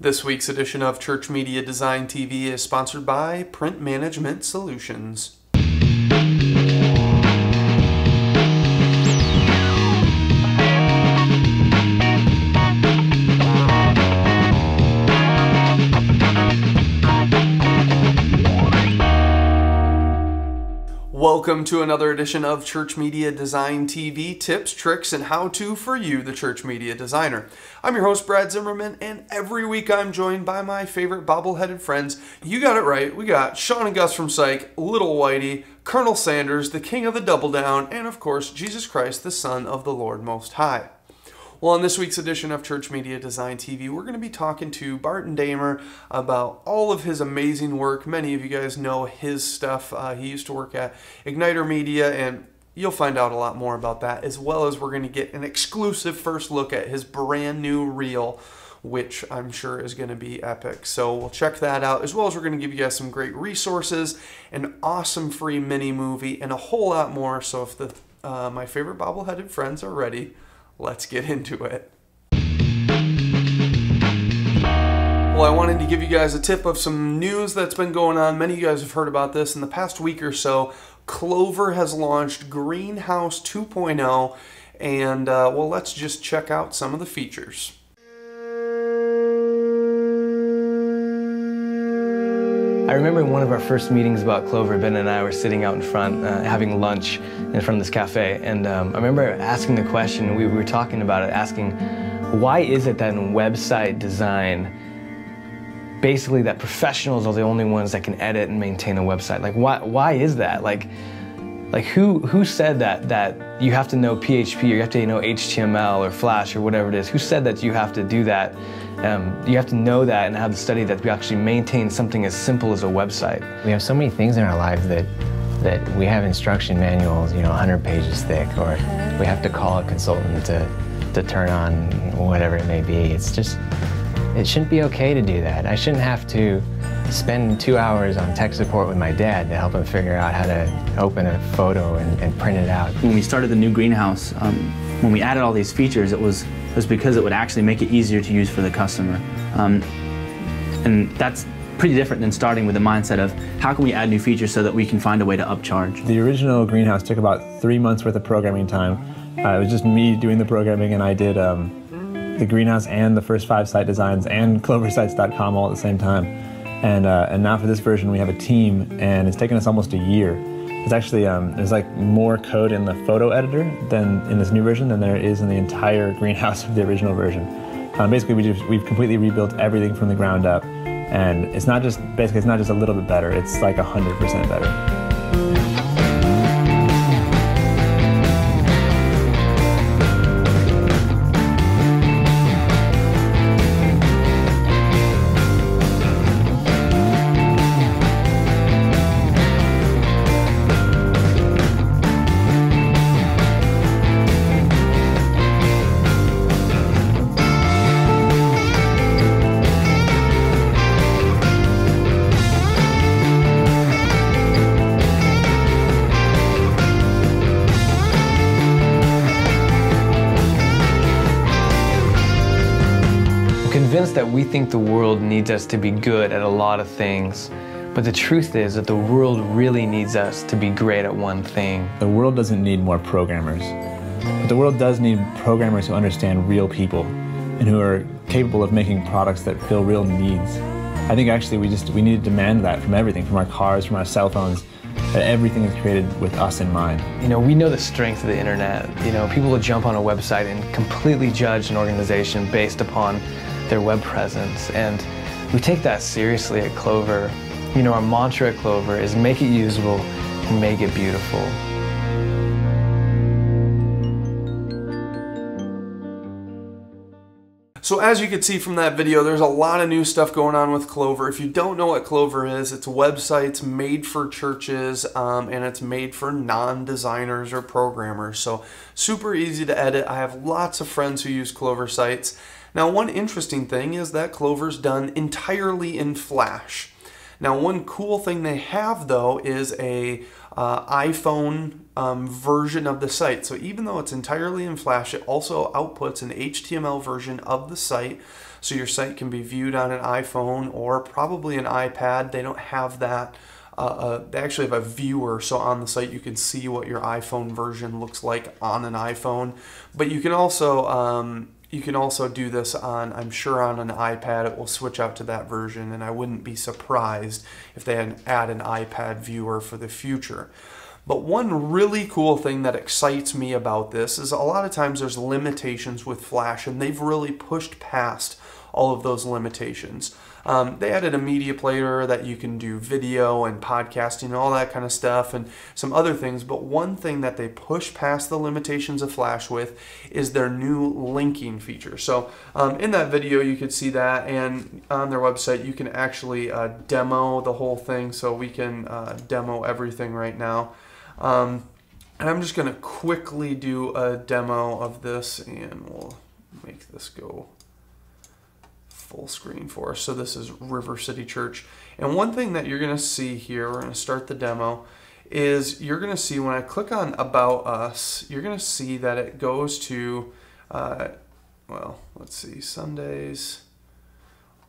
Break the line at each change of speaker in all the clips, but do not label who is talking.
This week's edition of Church Media Design TV is sponsored by Print Management Solutions. Welcome to another edition of Church Media Design TV, tips, tricks, and how-to for you, the church media designer. I'm your host, Brad Zimmerman, and every week I'm joined by my favorite bobbleheaded friends. You got it right. We got Sean and Gus from Psych, Little Whitey, Colonel Sanders, the King of the Double Down, and of course, Jesus Christ, the Son of the Lord Most High. Well, on this week's edition of Church Media Design TV, we're going to be talking to Barton about all of his amazing work. Many of you guys know his stuff. He used to work at Igniter Media, and you'll find out a lot more about that, as well as we're going to get an exclusive first look at his brand new reel, which I'm sure is going to be epic. So we'll check that out, as well as we're going to give you guys some great resources, an awesome free mini movie, and a whole lot more. So if my favorite bobbleheaded friends are ready, let's get into it. Well, I wanted to give you guys a tip of some news that's been going on. Many of you guys have heard about this in the past week or so. Clover has launched Greenhouse 2.0, and well, let's just check out some of the features.
I remember in one of our first meetings about Clover, Ben and I were sitting out in front having lunch in front of this cafe, and I remember asking the question, we were talking about it, asking why is it that in website design basically that professionals are the only ones that can edit and maintain a website? Like why is that? Like who said that you have to know PHP or you have to know HTML or Flash or whatever it is? Who said that you have to do that? You have to know that and have the study that we actually maintain something as simple as a website.
We have so many things in our lives that we have instruction manuals, 100 pages thick, or we have to call a consultant to turn on whatever it may be. It's just, it shouldn't be okay to do that. I shouldn't have to spend 2 hours on tech support with my dad to help him figure out how to open a photo and print it out.
When we started the new greenhouse, when we added all these features, it was because it would actually make it easier to use for the customer. And that's pretty different than starting with the mindset of how can we add new features so that we can find a way to upcharge.
The original greenhouse took about 3 months worth of programming time. It was just me doing the programming, and I did the greenhouse and the first 5 site designs and cloversites.com all at the same time. And now for this version we have a team, and it's taken us almost a year. It's actually, there's like more code in the photo editor than in this new version than there is in the entire greenhouse of the original version. Basically we've completely rebuilt everything from the ground up, and it's not just a little bit better, it's like 100% better.
Convinced that we think the world needs us to be good at a lot of things, but the truth is that the world really needs us to be great at one thing.
The world doesn't need more programmers, but the world does need programmers who understand real people and who are capable of making products that fill real needs. I think actually we need to demand that from everything, from our cars, from our cell phones, that everything is created with us in mind.
We know the strength of the internet. People will jump on a website and completely judge an organization based upon their web presence, and we take that seriously at Clover. Our mantra at Clover is make it usable and make it beautiful.
So as you can see from that video, there's a lot of new stuff going on with Clover. If you don't know what Clover is, it's websites made for churches, and it's made for non-designers or programmers. So super easy to edit. I have lots of friends who use Clover sites. Now, one interesting thing is that Clover's done entirely in Flash. Now, one cool thing they have, though, is a iPhone version of the site. So even though it's entirely in Flash, it also outputs an HTML version of the site. so your site can be viewed on an iPhone or probably an iPad. They don't have that. They actually have a viewer, so on the site you can see what your iPhone version looks like on an iPhone. But you can also do this on, I'm sure on an iPad it will switch out to that version, and I wouldn't be surprised if they add an iPad viewer for the future. But one really cool thing that excites me about this is a lot of times there's limitations with Flash, and they've really pushed past all of those limitations. They added a media player that you can do video and podcasting and all that kind of stuff and some other things, but one thing that they push past the limitations of Flash with is their new linking feature. So in that video you could see that, and on their website you can actually demo the whole thing, so we can demo everything right now. And I'm just going to quickly do a demo of this, and we'll make this go full screen for us. So this is River City Church, and one thing that you're going to see here, we're going to start the demo, is you're going to see when I click on About Us, you're going to see that it goes to well, let's see, Sundays,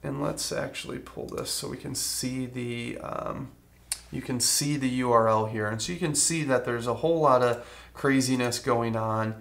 and let's actually pull this so we can see the you can see the URL here, and so you can see that there's a whole lot of craziness going on.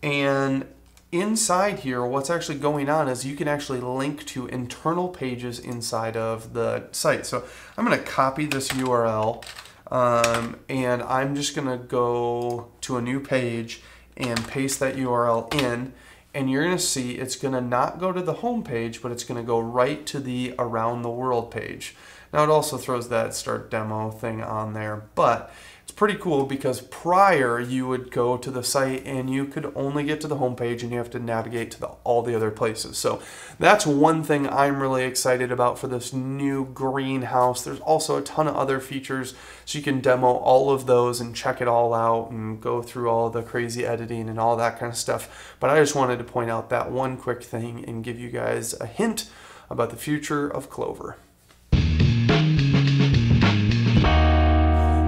And inside here, what's actually going on is you can actually link to internal pages inside of the site. So I'm going to copy this URL, and I'm just going to go to a new page and paste that URL in, and you're going to see it's going to not go to the home page, but it's going to go right to the Around the World page. Now it also throws that Start Demo thing on there, but it's pretty cool because prior you would go to the site and you could only get to the home page and you have to navigate to all the other places. So that's one thing I'm really excited about for this new greenhouse. There's also a ton of other features, so you can demo all of those and check it all out and go through all the crazy editing and all that kind of stuff. But I just wanted to point out that one quick thing and give you guys a hint about the future of Clover.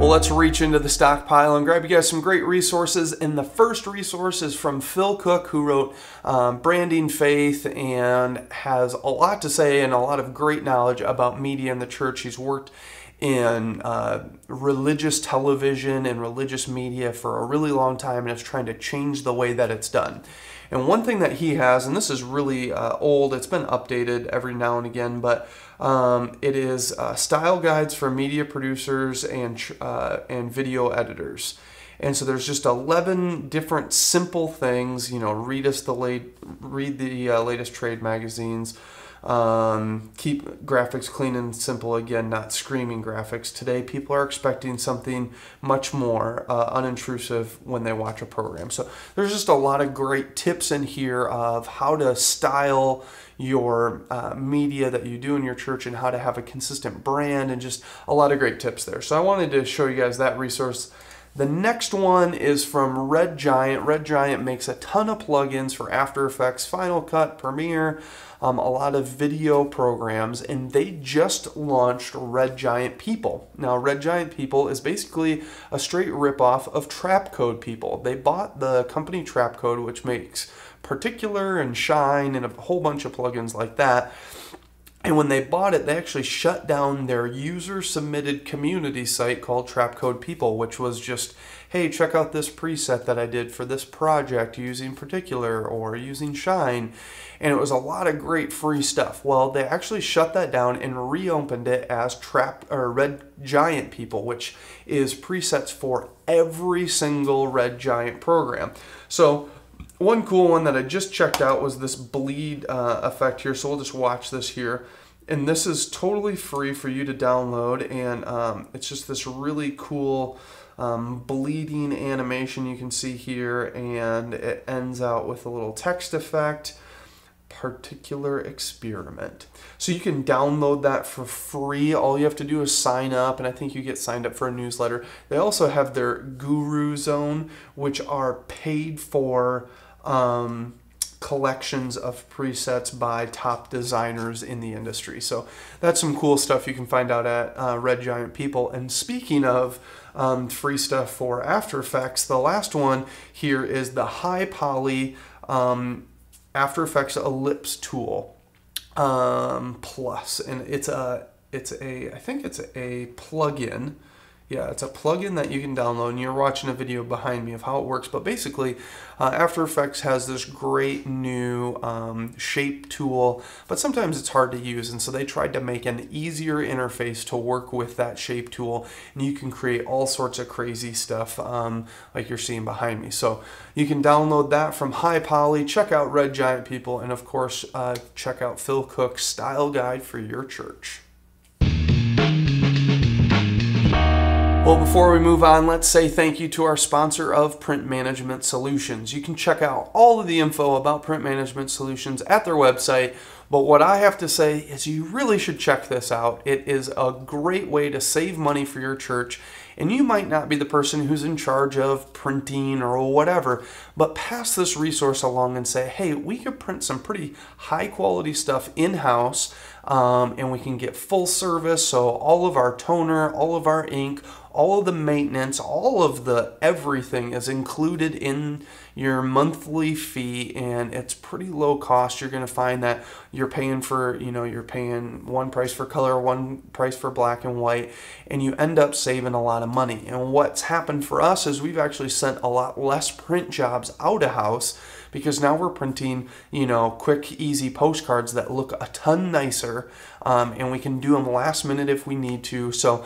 Well, let's reach into the stockpile and grab you guys some great resources. And the first resource is from Phil Cook, who wrote Branding Faith and has a lot to say and a lot of great knowledge about media in the church. He's worked in religious television and religious media for a really long time and is trying to change the way that it's done. And one thing that he has, and this is really old, it's been updated every now and again, but it is style guides for media producers and video editors. And so there's just 11 different simple things. You know, read the latest trade magazines. Keep graphics clean and simple. Again, not screaming graphics. Today, people are expecting something much more unintrusive when they watch a program. So there's just a lot of great tips in here of how to style your media that you do in your church and how to have a consistent brand, and just a lot of great tips there. So I wanted to show you guys that resource. The next one is from Red Giant. Red Giant makes a ton of plugins for After Effects, Final Cut, Premiere, a lot of video programs, and they just launched Red Giant People. Now, Red Giant People is basically a straight ripoff of Trapcode People. They bought the company Trapcode, which makes Particular and Shine and a whole bunch of plugins like that. And when they bought it, they actually shut down their user-submitted community site called Trapcode People, which was just, hey, check out this preset that I did for this project using Particular or using Shine. And it was a lot of great free stuff. Well, they actually shut that down and reopened it as Red Giant People, which is presets for every single Red Giant program. So one cool one that I just checked out was this bleed effect here. So we'll just watch this here. And this is totally free for you to download. And it's just this really cool bleeding animation you can see here. And it ends out with a little text effect. Particular Experiment. So you can download that for free. All you have to do is sign up, and I think you get signed up for a newsletter. They also have their Guru Zone, which are paid for collections of presets by top designers in the industry. So that's some cool stuff you can find out at Red Giant People. And speaking of free stuff for After Effects, the last one here is the High Poly After Effects Ellipse tool. Plus, and I think it's a plugin. Yeah, it's a plugin that you can download, and you're watching a video behind me of how it works. But basically, After Effects has this great new shape tool, but sometimes it's hard to use, and so they tried to make an easier interface to work with that shape tool, and you can create all sorts of crazy stuff like you're seeing behind me. So you can download that from High Poly, check out Red Giant People, and of course, check out Phil Cook's Style Guide for your church. Well, before we move on, let's say thank you to our sponsor of Print Management Solutions. You can check out all of the info about Print Management Solutions at their website, but what I have to say is you really should check this out. It is a great way to save money for your church, and you might not be the person who's in charge of printing or whatever, but pass this resource along and say, hey, we could print some pretty high quality stuff in-house, and we can get full service, so all of our toner, all of our ink, all of the maintenance, all of the everything is included in your monthly fee, and it's pretty low cost. You're going to find that you're paying for, you're paying one price for color, one price for black and white, and you end up saving a lot of money. And what's happened for us is we've actually sent a lot less print jobs out of house, because now we're printing, quick, easy postcards that look a ton nicer, and we can do them last minute if we need to. So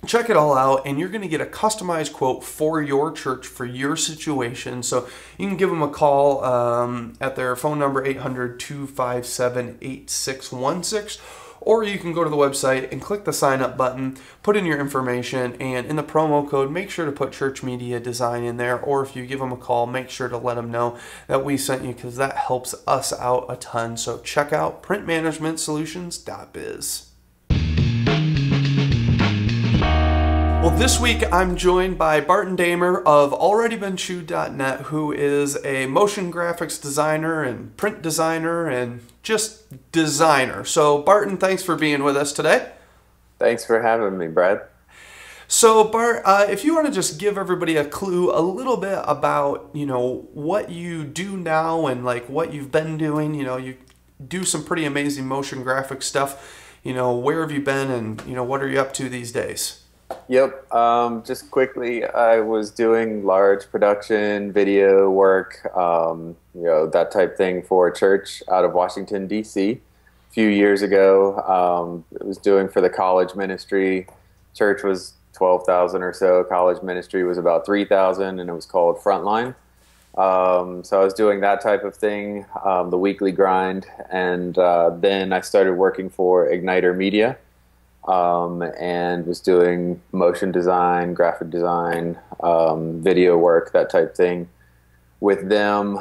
check it all out, and you're going to get a customized quote for your church, for your situation. So you can give them a call at their phone number, 800-257-8616, or you can go to the website and click the sign up button, put in your information, and in the promo code, make sure to put Church Media Design in there, or if you give them a call, make sure to let them know that we sent you, because that helps us out a ton. So check out printmanagementsolutions.biz. Well, this week I'm joined by Barton Damer of AlreadyBeenChewed.net, who is a motion graphics designer and print designer and just designer. So Barton, thanks for being with us today.
Thanks for having me, Brad.
So Bart, if you want to just give everybody a clue a little bit about, what you do now and like what you've been doing. You do some pretty amazing motion graphic stuff. Where have you been, and what are you up to these days?
Yep. Just quickly, I was doing large production, video work, that type thing for a church out of Washington, D.C. a few years ago. It was doing for the college ministry. Church was 12,000 or so. College ministry was about 3,000, and it was called Frontline. So I was doing that type of thing, the weekly grind, and then I started working for Igniter Media. And was doing motion design, graphic design, video work, that type thing with them,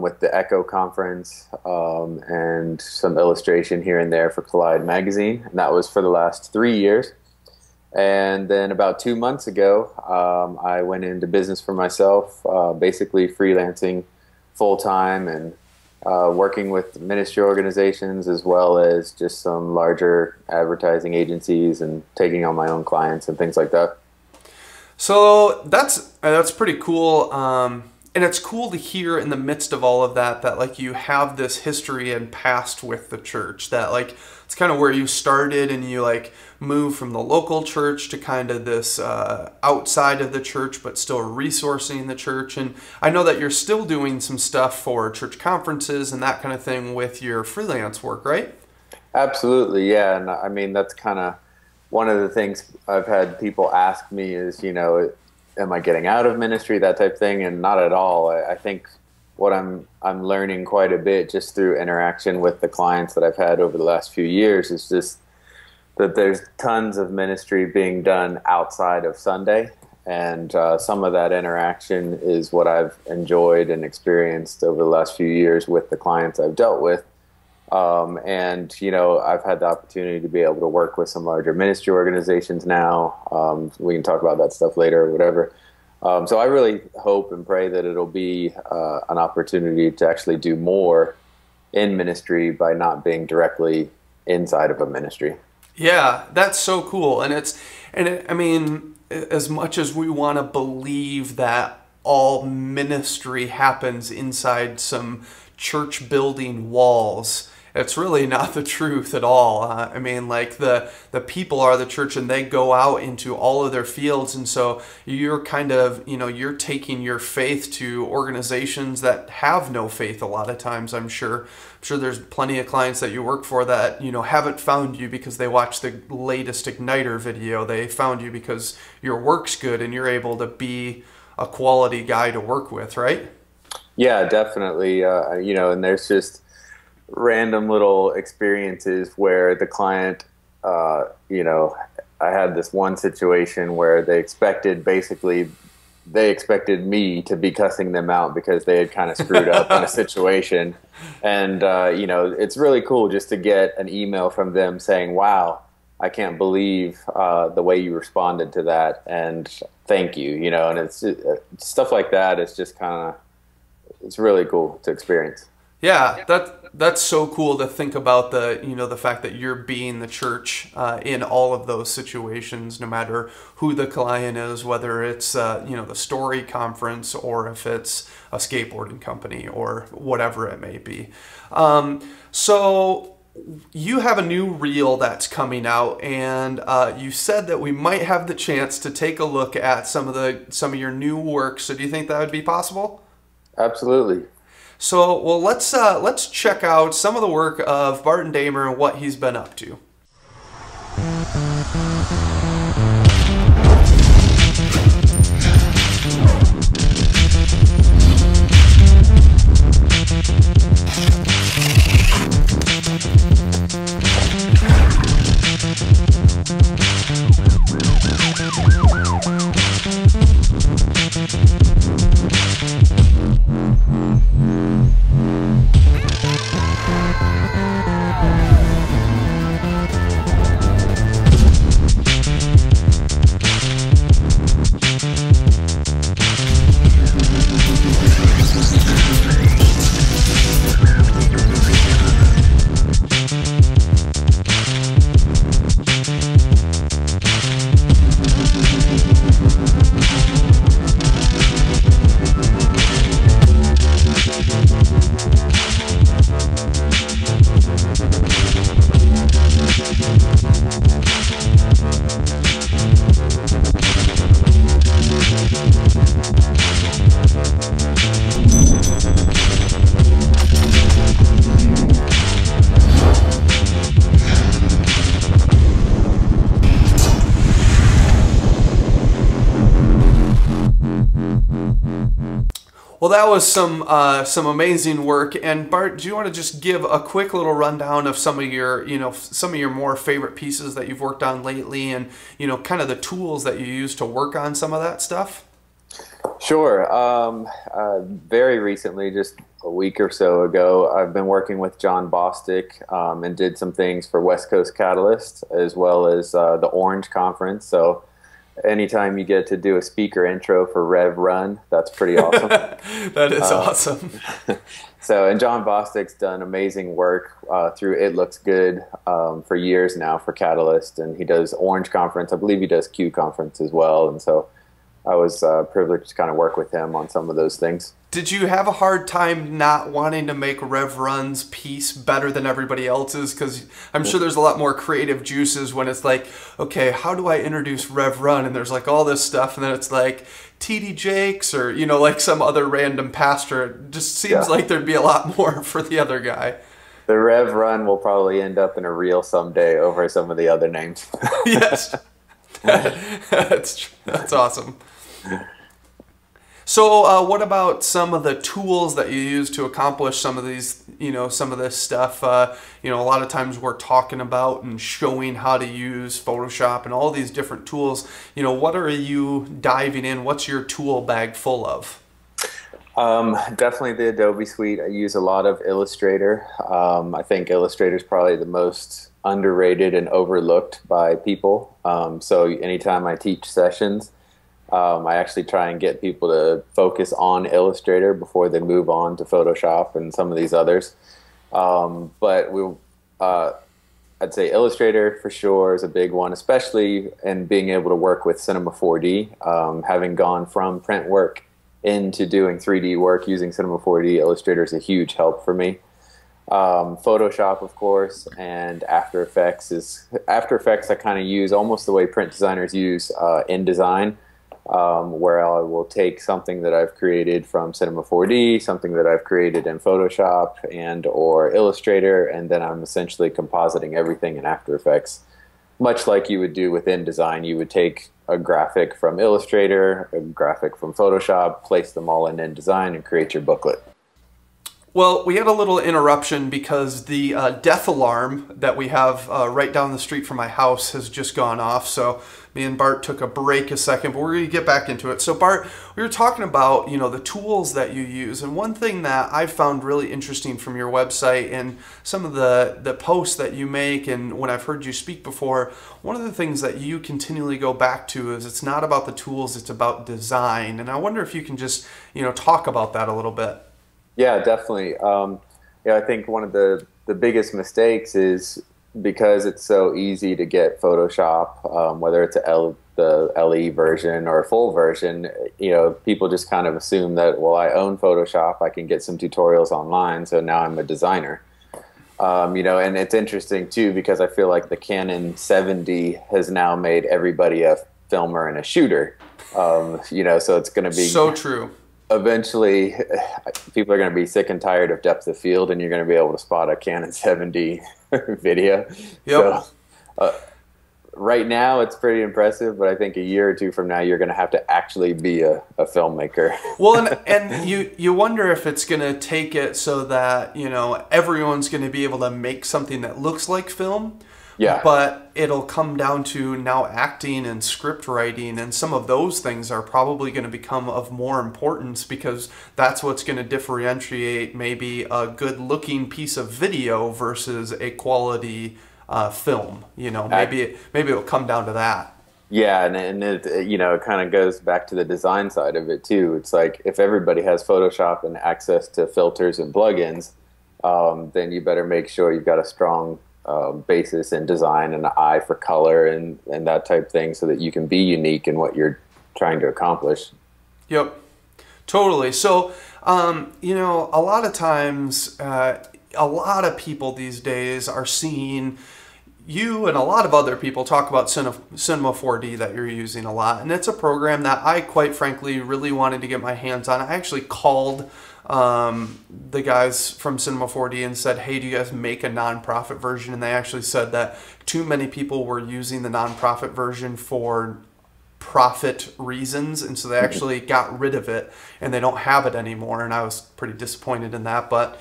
with the Echo Conference, and some illustration here and there for Collide Magazine. And that was for the last 3 years. And then about 2 months ago, I went into business for myself, basically freelancing full-time and working with ministry organizations as well as just some larger advertising agencies and taking on my own clients and things like that.
So that's pretty cool. And it's cool to hear in the midst of all of that like you have this history and past with the church, that like it's kind of where you started and you like move from the local church to kind of this outside of the church, but still resourcing the church. And I know that you're still doing some stuff for church conferences and that kind of thing with your freelance work, right?
Absolutely, yeah. And I mean, that's kind of one of the things I've had people ask me is, am I getting out of ministry, that type of thing? And not at all. I think what I'm learning quite a bit just through interaction with the clients that I've had over the last few years is just that there's tons of ministry being done outside of Sunday, and some of that interaction is what I've enjoyed and experienced over the last few years with the clients I've dealt with. And I've had the opportunity to be able to work with some larger ministry organizations now. We can talk about that stuff later or whatever. So I really hope and pray that it'll be an opportunity to actually do more in ministry by not being directly inside of a ministry.
Yeah, that's so cool. I mean, as much as we want to believe that all ministry happens inside some church building walls, It's really not the truth at all. I mean, like the people are the church, and they go out into all of their fields, and so you're kind of, you're taking your faith to organizations that have no faith a lot of times. I'm sure there's plenty of clients that you work for that, haven't found you because they watched the latest Igniter video. They found you because your work's good and you're able to be a quality guy to work with, right?
Yeah, definitely. And there's just random little experiences where the client, I had this one situation where they expected me to be cussing them out because they had kind of screwed up in a situation. And, it's really cool just to get an email from them saying, wow, I can't believe the way you responded to that. And thank you, and it's stuff like that. It's just it's really cool to experience.
Yeah, that's so cool to think about the fact that you're being the church in all of those situations, no matter who the client is, whether it's the Story Conference or if it's a skateboarding company or whatever it may be. So you have a new reel that's coming out, and you said that we might have the chance to take a look at some of your new work. So do you think that would be possible?
Absolutely.
So, well, let's check out some of the work of Barton Damer and what he's been up to. Well, that was some amazing work. And Bart, do you want to just give a quick little rundown of some of your more favorite pieces that you've worked on lately, and kind of the tools that you use to work on some of that stuff?
Sure. Very recently, just a week or so ago, I've been working with John Bostic and did some things for West Coast Catalyst as well as the Orange Conference. So anytime you get to do a speaker intro for Rev Run, that's pretty awesome.
That is awesome.
And John Bostic's done amazing work through It Looks Good for years now for Catalyst, and he does Orange Conference. I believe he does Q Conference as well, and so I was privileged to kind of work with him on some of those things.
Did you have a hard time not wanting to make Rev Run's piece better than everybody else's? Because I'm sure there's a lot more creative juices when it's like, okay, how do I introduce Rev Run? And there's like all this stuff, and then it's like TD Jakes or, like some other random pastor. It just seems like there'd be a lot more for the other guy.
The Rev Run will probably end up in a reel someday over some of the other names.
Yes. That's awesome. So what about some of the tools that you use to accomplish some of these, some of this stuff? A lot of times we're talking about and showing how to use Photoshop and all these different tools. What are you diving in? What's your tool bag full of?
Definitely the Adobe Suite. I use a lot of Illustrator. I think Illustrator is probably the most underrated and overlooked by people. So anytime I teach sessions, I actually try and get people to focus on Illustrator before they move on to Photoshop and some of these others. But I'd say Illustrator for sure is a big one, especially in being able to work with Cinema 4D. Having gone from print work into doing 3D work using Cinema 4D, Illustrator is a huge help for me. Photoshop, of course, and After Effects. After Effects I kind of use almost the way print designers use InDesign, where I will take something that I've created from Cinema 4D, something that I've created in Photoshop and or Illustrator, and then I'm essentially compositing everything in After Effects. Much like you would do with InDesign, you would take a graphic from Illustrator, a graphic from Photoshop, place them all in InDesign, and create your booklet.
Well, we had a little interruption because the death alarm that we have right down the street from my house has just gone off. So me and Bart took a break a second, but we're going to get back into it. So Bart, we were talking about, you know, the tools that you use. And one thing that I found really interesting from your website and some of the posts that you make, and when I've heard you speak before, one of the things that you continually go back to is it's not about the tools, it's about design. And I wonder if you can just, you know, talk about that a little bit.
Yeah, definitely. Yeah, I think one of the biggest mistakes is because it's so easy to get Photoshop, whether it's the LE version or a full version, you know, people just kind of assume that, well, I own Photoshop, I can get some tutorials online, so now I'm a designer. You know, and it's interesting too because I feel like the Canon 7D has now made everybody a filmer and a shooter. You know, so it's going to be
so true.
Eventually, people are going to be sick and tired of depth of field, and you're going to be able to spot a Canon 7D video.
Yep.
So, right now, it's pretty impressive, but I think a year or two from now, you're going to have to actually be a filmmaker.
Well, and you wonder if it's going to take it so that, you know, everyone's going to be able to make something that looks like film.
Yeah.
But it'll come down to now acting and script writing, and some of those things are probably going to become of more importance because that's what's going to differentiate maybe a good-looking piece of video versus a quality film. You know, maybe it'll come down to that.
Yeah, and it, you know, it kind of goes back to the design side of it too. It's like if everybody has Photoshop and access to filters and plugins, then you better make sure you've got a strong basis in design and an eye for color and that type thing so that you can be unique in what you're trying to accomplish.
Yep, totally. So, you know, a lot of times, a lot of people these days are seeing you and a lot of other people talk about Cinema 4D that you're using a lot. And it's a program that I, quite frankly, really wanted to get my hands on. I actually called the guys from Cinema 4D and said, hey, do you guys make a nonprofit version? And they actually said that too many people were using the nonprofit version for profit reasons, and so they actually got rid of it and they don't have it anymore, and I was pretty disappointed in that, but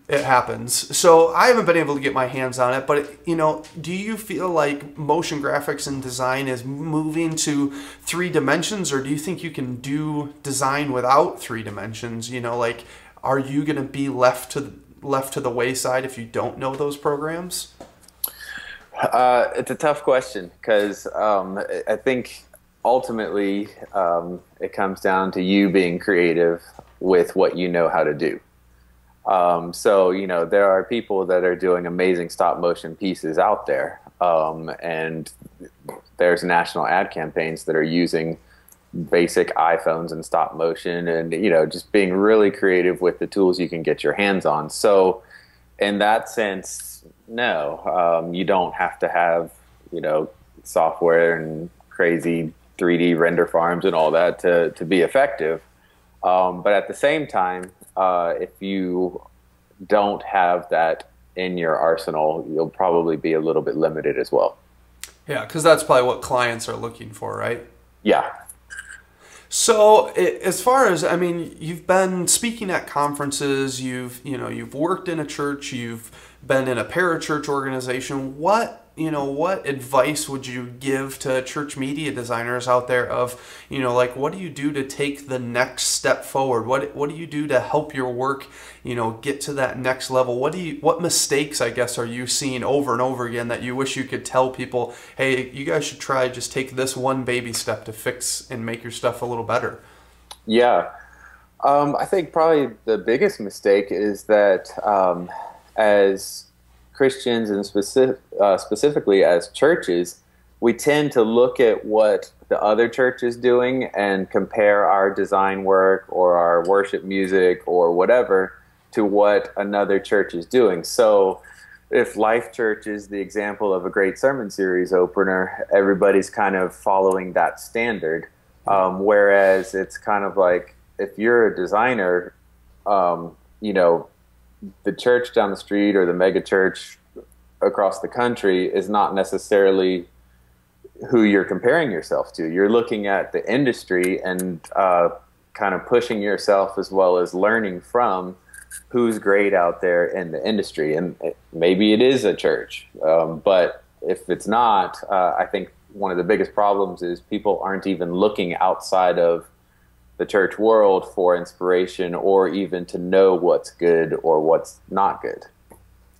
it happens. So I haven't been able to get my hands on it, but you know, do you feel like motion graphics and design is moving to 3 dimensions, or do you think you can do design without 3 dimensions? You know, like, are you going to be left to the wayside if you don't know those programs?
It's a tough question because I think ultimately it comes down to you being creative with what you know how to do. So, you know, there are people that are doing amazing stop motion pieces out there. And there's national ad campaigns that are using basic iPhones and stop motion and, you know, just being really creative with the tools you can get your hands on. So in that sense, no, you don't have to have, you know, software and crazy 3D render farms and all that to be effective. But at the same time, if you don't have that in your arsenal, you'll probably be a little bit limited as well.
Yeah, because that's probably what clients are looking for, right?
Yeah.
So as far as, I mean, you've been speaking at conferences, you've worked in a church, you've been in a parachurch organization. What advice would you give to church media designers out there of, you know, like, what do you do to take the next step forward? What do you do to help your work, you know, get to that next level? What mistakes, I guess, are you seeing over and over again that you wish you could tell people, hey, you guys should try, just take this one baby step to fix and make your stuff a little better?
Yeah. I think probably the biggest mistake is that as Christians and specifically as churches, we tend to look at what the other church is doing and compare our design work or our worship music or whatever to what another church is doing. So if Life Church is the example of a great sermon series opener, everybody's kind of following that standard. Whereas it's kind of like, if you're a designer, you know, the church down the street or the mega church across the country is not necessarily who you're comparing yourself to. You're looking at the industry and kind of pushing yourself, as well as learning from who's great out there in the industry. And maybe it is a church, but if it's not, I think one of the biggest problems is people aren't even looking outside of the church world for inspiration, or even to know what's good or what's not good.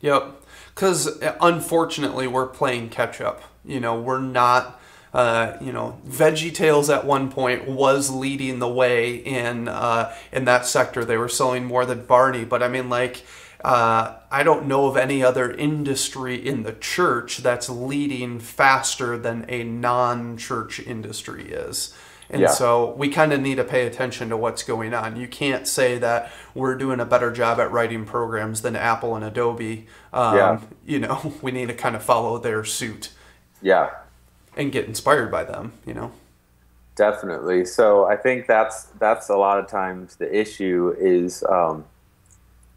Yep. Because unfortunately, we're playing catch up. You know, we're not, you know, VeggieTales at one point was leading the way in that sector. They were selling more than Barney. But I mean, like, I don't know of any other industry in the church that's leading faster than a non-church industry is. And so we kind of need to pay attention to what's going on. You can't say that we're doing a better job at writing programs than Apple and Adobe. You know, we need to kind of follow their suit. Yeah. And get inspired by them, you know.
Definitely. So I think that's a lot of times the issue is, you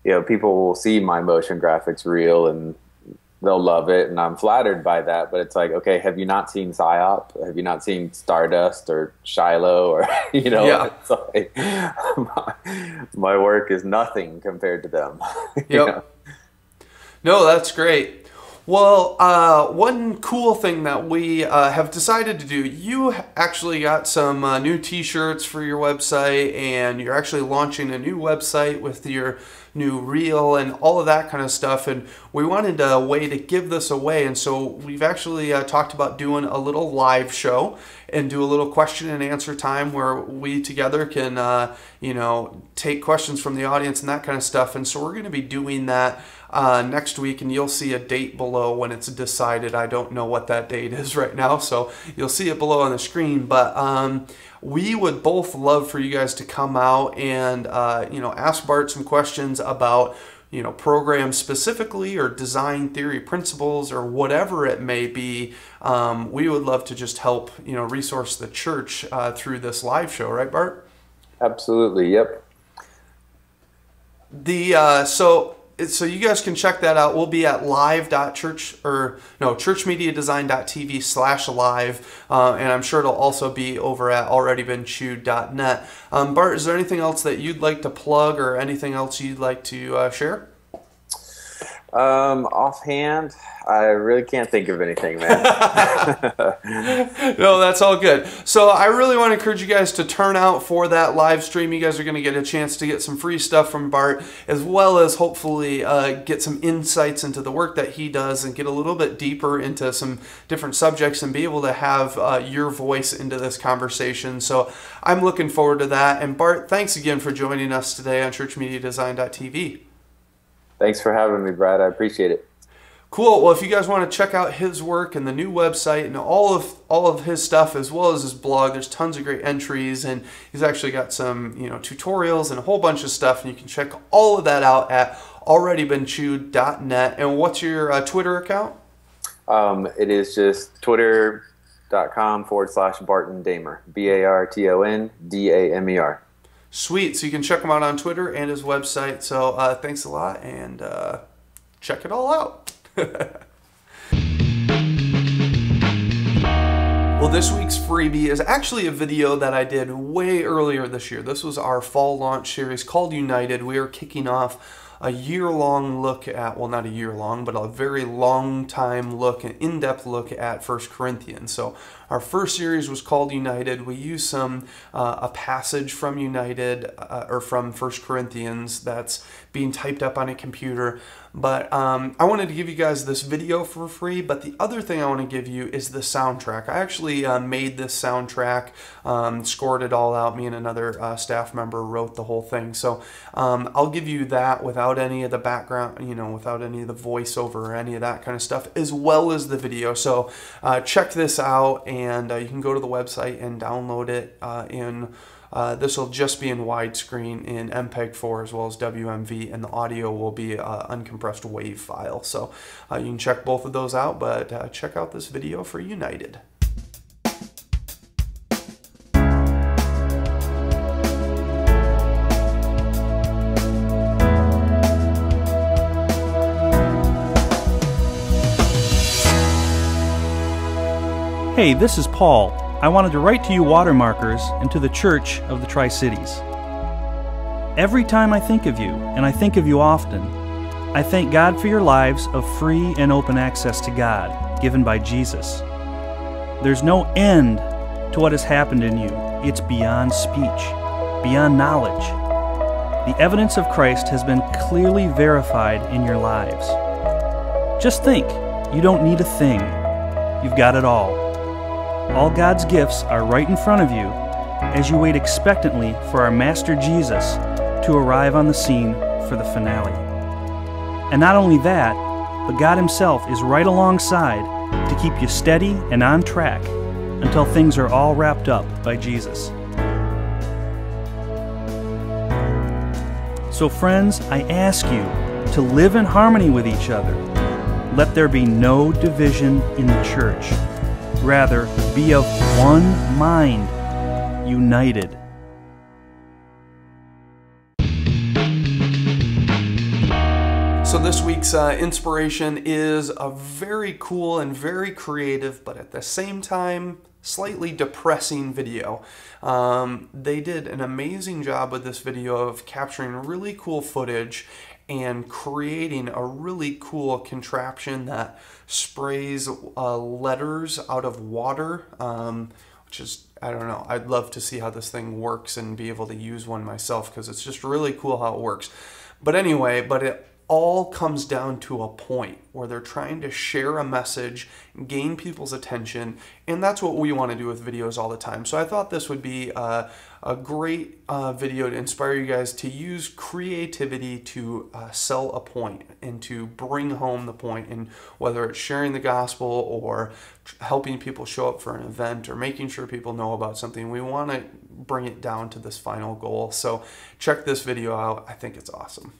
know, people will see my motion graphics reel and they'll love it, and I'm flattered by that. But it's like, okay, have you not seen PsyOp? Have you not seen Stardust or Shiloh? Or, you know, it's like, my work is nothing compared to them. You know?
No, that's great. Well, one cool thing that we have decided to do, you actually got some new t-shirts for your website, and you're actually launching a new website with your new reel and all of that kind of stuff, and we wanted a way to give this away, and so we've actually talked about doing a little live show and do a little question and answer time where we together can you know, take questions from the audience and that kind of stuff. And so we're going to be doing that next week, and you'll see a date below when it's decided. I don't know what that date is right now, so you'll see it below on the screen. But we would both love for you guys to come out and you know, ask Bart some questions about, you know, programs specifically, or design theory principles, or whatever it may be. We would love to just help, you know, resource the church through this live show, right, Bart?
Absolutely. Yep.
So you guys can check that out. We'll be at ChurchMediaDesign.tv/live, and I'm sure it'll also be over at alreadybeenchewed.net. Bart, is there anything else that you'd like to plug, or anything else you'd like to share?
Offhand, I really can't think of anything, man.
No, that's all good. So I really want to encourage you guys to turn out for that live stream. You guys are going to get a chance to get some free stuff from Bart, as well as hopefully get some insights into the work that he does, and get a little bit deeper into some different subjects, and be able to have your voice into this conversation. So I'm looking forward to that. And Bart, thanks again for joining us today on ChurchMediaDesign.tv.
Thanks for having me, Brad. I appreciate it.
Cool. Well, if you guys want to check out his work and the new website and all of his stuff, as well as his blog, there's tons of great entries, and he's actually got some, you know, tutorials and a whole bunch of stuff, and you can check all of that out at alreadybeenchewed.net. And what's your Twitter account?
It is just twitter.com/Barton Damer, BartonDamer.
Sweet. So you can check him out on Twitter and his website. So thanks a lot, and check it all out. Well, this week's freebie is actually a video that I did way earlier this year. This was our fall launch series called United. We are kicking off a year-long look at, well, not a year-long, but a very long time look, an in-depth look at 1 Corinthians. So our first series was called United. We used a passage from United, or from 1 Corinthians that's being typed up on a computer. But I wanted to give you guys this video for free, but the other thing I want to give you is the soundtrack. I actually made this soundtrack, scored it all out. Me and another staff member wrote the whole thing. So I'll give you that without any of the background, you know, without any of the voiceover or any of that kind of stuff, as well as the video. So check this out, and you can go to the website and download it in This will just be in widescreen in MPEG-4 as well as WMV, and the audio will be uncompressed WAV file. So you can check both of those out, but check out this video for United.
Hey, this is Paul. I wanted to write to you watermarkers and to the Church of the Tri-Cities. Every time I think of you, and I think of you often, I thank God for your lives of free and open access to God, given by Jesus. There's no end to what has happened in you. It's beyond speech, beyond knowledge. The evidence of Christ has been clearly verified in your lives. Just think, you don't need a thing. You've got it all. All God's gifts are right in front of you as you wait expectantly for our Master Jesus to arrive on the scene for the finale. And not only that, but God Himself is right alongside to keep you steady and on track until things are all wrapped up by Jesus. So friends, I ask you to live in harmony with each other. Let there be no division in the church. Rather, be of one mind, united.
So this week's inspiration is a very cool and very creative, but at the same time, slightly depressing video. They did an amazing job with this video of capturing really cool footage and creating a really cool contraption that sprays letters out of water, which is, I don't know, I'd love to see how this thing works and be able to use one myself, because it's just really cool how it works. But anyway, it all comes down to a point where they're trying to share a message, gain people's attention, and that's what we want to do with videos all the time. So I thought this would be a great video to inspire you guys to use creativity to sell a point and to bring home the point, and whether it's sharing the gospel or helping people show up for an event or making sure people know about something, we want to bring it down to this final goal. So check this video out. I think it's awesome.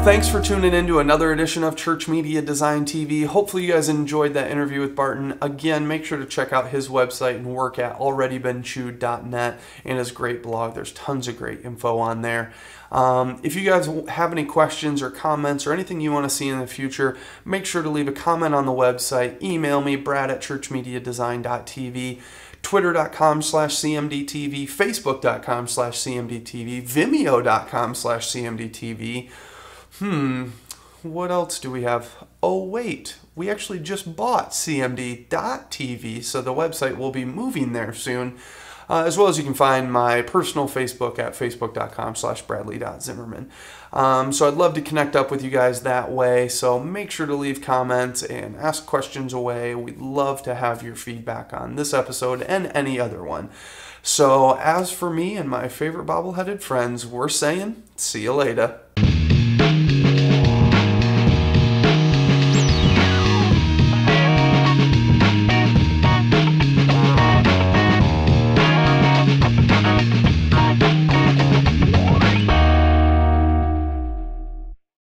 Thanks for tuning in to another edition of Church Media Design TV. Hopefully you guys enjoyed that interview with Barton. Again, make sure to check out his website and work at alreadybeenchewed.net and his great blog. There's tons of great info on there. If you guys have any questions or comments or anything you want to see in the future, make sure to leave a comment on the website. Email me, brad@ChurchMediaDesign.tv. Twitter.com/CMDTV, Facebook.com/CMDTV, Vimeo.com/CMDTV. what else do we have? Oh wait, we actually just bought CMD.tv, so the website will be moving there soon. As well as you can find my personal Facebook at facebook.com/bradley.zimmerman. So I'd love to connect up with you guys that way. So make sure to leave comments and ask questions away. We'd love to have your feedback on this episode and any other one. So as for me and my favorite bobbleheaded friends, we're saying, see you later.